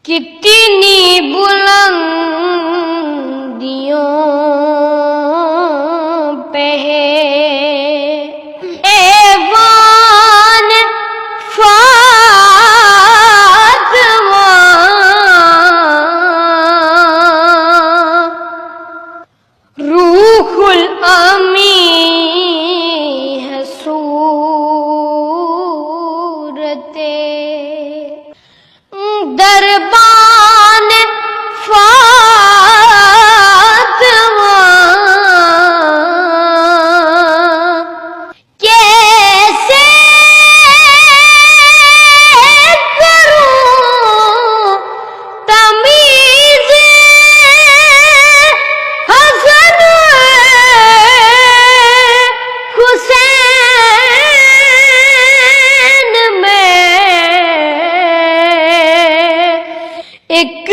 کتنی بلندیوں پہ ہے ایوان فاطمہ، روح الامین ہے صورت دربان فاطمہ، کیسے کروں تمیز حسن حسین میں ایک